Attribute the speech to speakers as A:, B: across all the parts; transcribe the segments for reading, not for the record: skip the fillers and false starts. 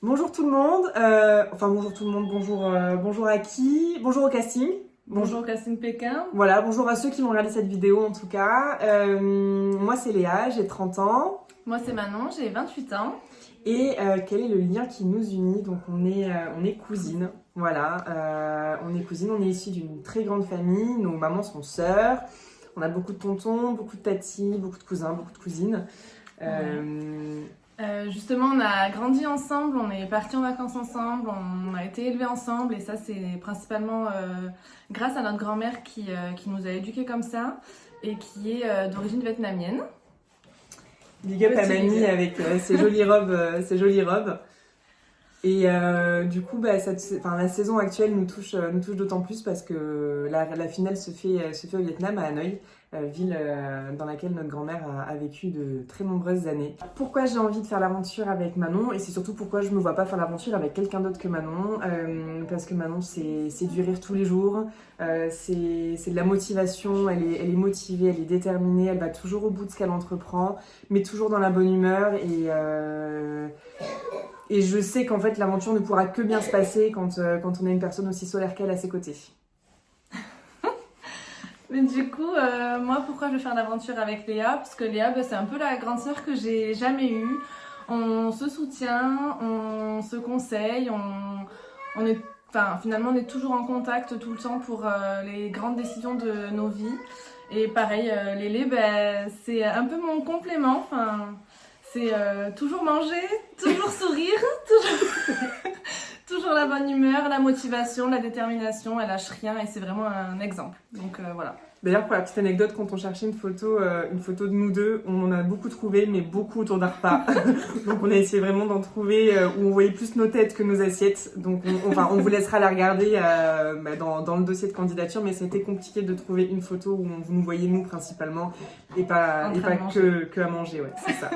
A: Bonjour tout le monde, bonjour tout le monde, bonjour à qui? Bonjour au casting.
B: Bonjour au casting Pékin.
A: Voilà, bonjour à ceux qui vont regarder cette vidéo en tout cas. Moi c'est Léa, j'ai 30 ans.
B: Moi c'est Manon, j'ai 28 ans.
A: Et quel est le lien qui nous unit? Donc on est cousines, voilà, on est cousines, on est issus d'une très grande famille, nos mamans sont sœurs, on a beaucoup de tontons, beaucoup de tatis, beaucoup de cousins, beaucoup de cousines.
B: Justement, on a grandi ensemble, on est partis en vacances ensemble, on a été élevés ensemble et ça c'est principalement grâce à notre grand-mère qui nous a éduqués comme ça et qui est d'origine vietnamienne.
A: Big up à Mamie avec ses jolies robes. Et du coup, la saison actuelle nous touche d'autant plus parce que la finale se fait au Vietnam, à Hanoï, ville dans laquelle notre grand-mère a vécu de très nombreuses années. Pourquoi j'ai envie de faire l'aventure avec Manon, et c'est surtout pourquoi je me vois pas faire l'aventure avec quelqu'un d'autre que Manon, parce que Manon c'est du rire tous les jours, c'est de la motivation, elle est motivée, elle est déterminée, elle va toujours au bout de ce qu'elle entreprend, mais toujours dans la bonne humeur et je sais qu'en fait l'aventure ne pourra que bien se passer quand on a une personne aussi solaire qu'elle à ses côtés.
B: Mais du coup, moi pourquoi je veux faire l'aventure avec Léa? Parce que Léa, c'est un peu la grande sœur que j'ai jamais eue. On se soutient, on se conseille, finalement on est toujours en contact tout le temps pour les grandes décisions de nos vies. Et pareil, Lélé, c'est un peu mon complément. C'est toujours manger, toujours sourire, toujours la bonne humeur, la motivation, la détermination, elle lâche rien et c'est vraiment un exemple. Donc voilà.
A: D'ailleurs, pour la petite anecdote, quand on cherchait une photo de nous deux, on en a beaucoup trouvé, mais beaucoup autour d'un repas. Donc on a essayé vraiment d'en trouver où on voyait plus nos têtes que nos assiettes. Donc on vous laissera la regarder dans le dossier de candidature, mais c'était compliqué de trouver une photo où vous nous voyez nous principalement et pas que à manger, ouais, c'est ça.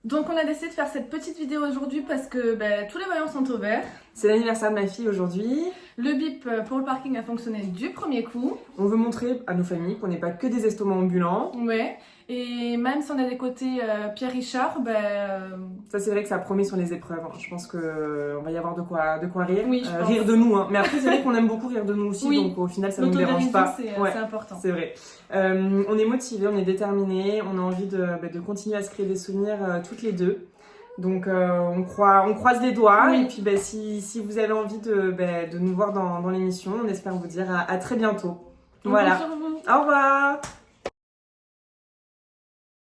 B: Donc on a décidé de faire cette petite vidéo aujourd'hui parce que tous les voyants sont au vert.
A: C'est l'anniversaire de ma fille aujourd'hui.
B: Le bip pour le parking a fonctionné du premier coup.
A: On veut montrer à nos familles qu'on n'est pas que des estomacs ambulants.
B: Ouais, et même si on a des côtés Pierre Richard,
A: ça c'est vrai que ça promet sur les épreuves. Je pense qu'on va y avoir de quoi rire.
B: Oui,
A: rire de nous, hein. Mais après c'est vrai qu'on aime beaucoup rire de nous aussi, oui. Donc au final ça ne nous dérange pas.
B: C'est important.
A: C'est vrai. On est motivés, on est déterminés, on a envie de continuer à se créer des souvenirs toutes les deux. Donc on croise les doigts, oui. Et puis si vous avez envie de nous voir dans l'émission, on espère vous dire à très bientôt. Voilà. Au revoir.